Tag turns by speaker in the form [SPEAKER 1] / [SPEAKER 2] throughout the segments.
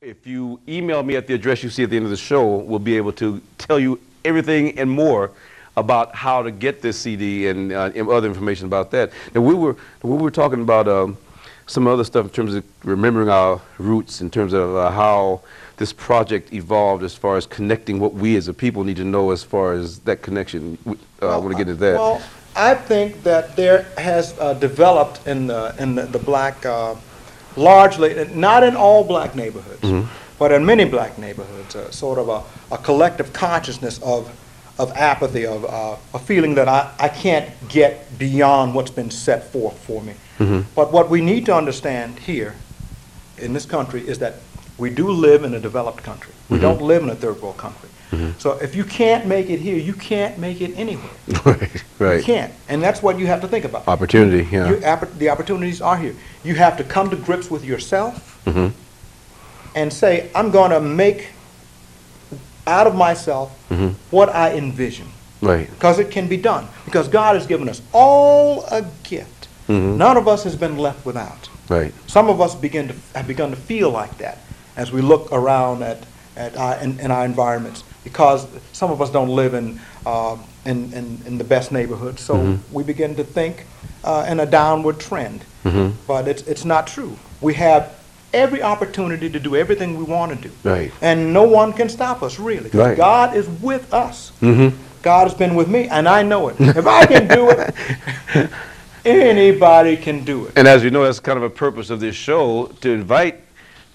[SPEAKER 1] If you email me at the address you see at the end of the show, we'll be able to tell you everything and more about how to get this CD and other information about that. And we were talking about some other stuff in terms of remembering our roots, in terms of how this project evolved as far as connecting what we as a people need to know as far as that connection. I want to get into that.
[SPEAKER 2] Well, I think that there has developed in the black, largely, not in all black neighborhoods, but in many black neighborhoods, sort of a collective consciousness of apathy, of a feeling that I can't get beyond what's been set forth for me. But what we need to understand here in this country is that we do live in a developed country. We don't live in a third world country. So if you can't make it here, you can't make it anywhere.
[SPEAKER 1] Right.
[SPEAKER 2] You can't. And that's what you have to think about.
[SPEAKER 1] Opportunity, yeah.
[SPEAKER 2] The opportunities are here. You have to come to grips with yourself and say, I'm going to make out of myself what I envision. Right. Because it can be done. Because God has given us all a gift. None of us has been left without. Right. Some of us have begun to feel like that as we look around in our environments, because some of us don't live in the best neighborhoods, so we begin to think in a downward trend. But it's not true. We have every opportunity to do everything we want to do. Right. And no one can stop us, really. Right. God is with us. God has been with me, and I know it. If I can do it, anybody can do it.
[SPEAKER 1] And as you know, that's kind of a purpose of this show, to invite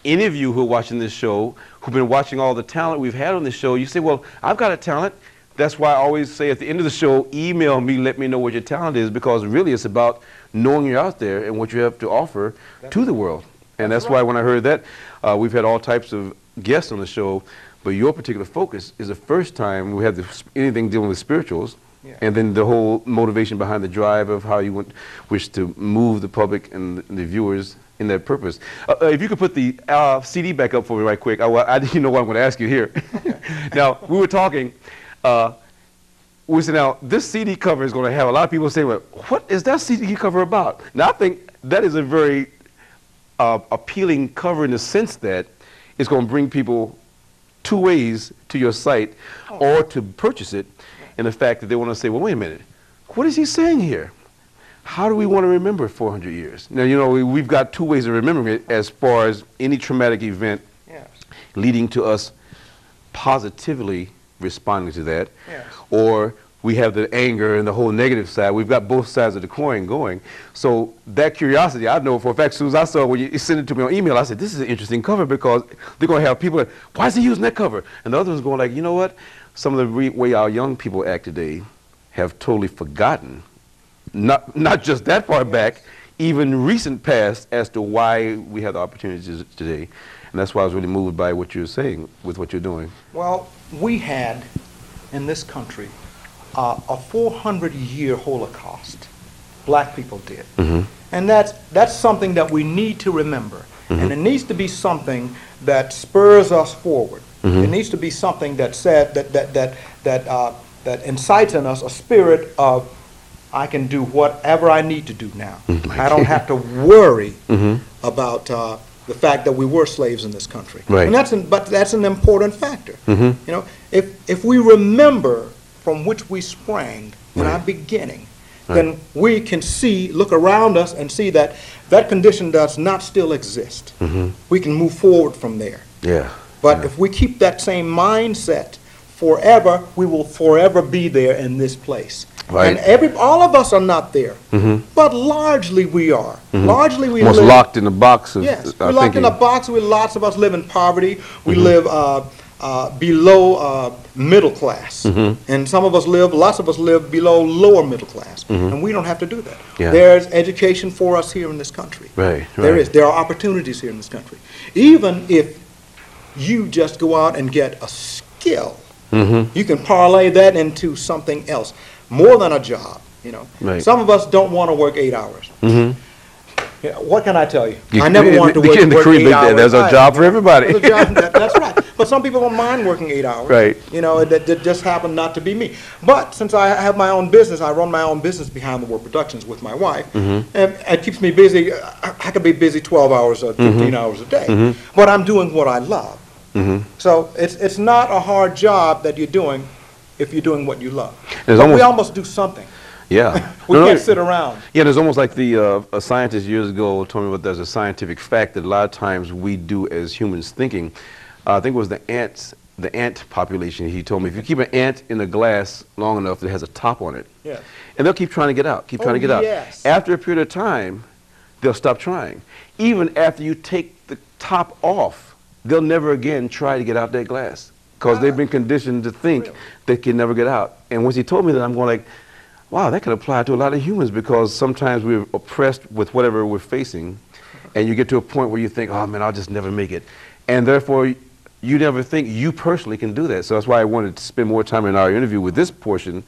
[SPEAKER 1] any of you who are watching this show, who've been watching all the talent we've had on this show. You say, well, I've got a talent. That's why I always say at the end of the show, email me, let me know what your talent is, because really it's about knowing you're out there and what you have to offer to the world. And that's why when I heard that, we've had all types of guests on the show, but your particular focus is the first time we have anything dealing with spirituals. And then the whole motivation behind the drive of how you wish to move the public and the viewers in that purpose. If you could put the CD back up for me right quick. I didn't know what I'm going to ask you here. Now, we were talking, we said, now, this CD cover is going to have a lot of people say, well, what is that CD cover about? Now, I think that is a very appealing cover in the sense that it's going to bring people two ways to your site or to purchase it. And the fact that they want to say, well, wait a minute, what is he saying here? How do we want to remember 400 years? Now, you know, we've got two ways of remembering it as far as any traumatic event leading to us positively responding to that, or we have the anger and the whole negative side. We've got both sides of the coin going. So that curiosity, I know for a fact, as soon as I saw when you sent it to me on email, I said, this is an interesting cover, because they're going to have people, why is he using that cover? And the other one's going like, you know what? Some of the way our young people act today have totally forgotten, not just that far back, even recent past, as to why we have the opportunities today. And that's why I was really moved by what you're saying with what you're doing.
[SPEAKER 2] Well, we had in this country a 400-year Holocaust. Black people did. And that's something that we need to remember. And it needs to be something that spurs us forward. It needs to be something that said that incites in us a spirit of, I can do whatever I need to do now. I don't have to worry about the fact that we were slaves in this country. Right. And but that's an important factor. You know, if we remember from which we sprang in our beginning, then we can look around us and see that that condition does not still exist. We can move forward from there. But if we keep that same mindset forever, we will forever be there in this place. And all of us are not there, but largely we are. Largely we live
[SPEAKER 1] locked in a box of
[SPEAKER 2] we're locked in a box. Lots of us live in poverty. We live below middle class, and lots of us live below lower middle class, and we don't have to do that. There's education for us here in this country. There are opportunities here in this country. Even if you just go out and get a skill, you can parlay that into something else, more than a job. You know, some of us don't want to work 8 hours. What can I tell you? I never wanted to work 8 hours.
[SPEAKER 1] There's a job for everybody.
[SPEAKER 2] That's right. But some people don't mind working 8 hours.
[SPEAKER 1] Right.
[SPEAKER 2] You know, that just happened not to be me. But since I have my own business, I run my own business Behind the Word Productions with my wife. And it keeps me busy. I could be busy 12 hours or 15 hours a day. But I'm doing what I love. So it's not a hard job that you're doing if you're doing what you love. But we almost do something.
[SPEAKER 1] Yeah.
[SPEAKER 2] We can't sit around.
[SPEAKER 1] Yeah, there's almost like a scientist years ago told me about there's a scientific fact that a lot of times we do as humans thinking. I think it was the ant population. He told me if you keep an ant in a glass long enough, it has a top on it.
[SPEAKER 2] Yeah.
[SPEAKER 1] And they'll keep trying to get out, keep trying to get out. After a period of time, they'll stop trying. Even after you take the top off, they'll never again try to get out that glass because they've been conditioned to think they can never get out. And once he told me that, I'm going like, wow, that could apply to a lot of humans because sometimes we're oppressed with whatever we're facing, and you get to a point where you think, oh man, I'll just never make it. And therefore, you never think you personally can do that. So that's why I wanted to spend more time in our interview with this portion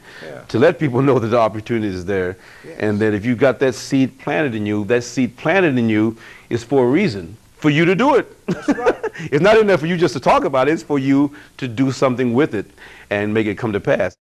[SPEAKER 1] to let people know that the opportunity is there. And that if you got that seed planted in you, that seed planted in you is for a reason, for you to do it.
[SPEAKER 2] That's right.
[SPEAKER 1] It's not in there for you just to talk about it, it's for you to do something with it and make it come to pass.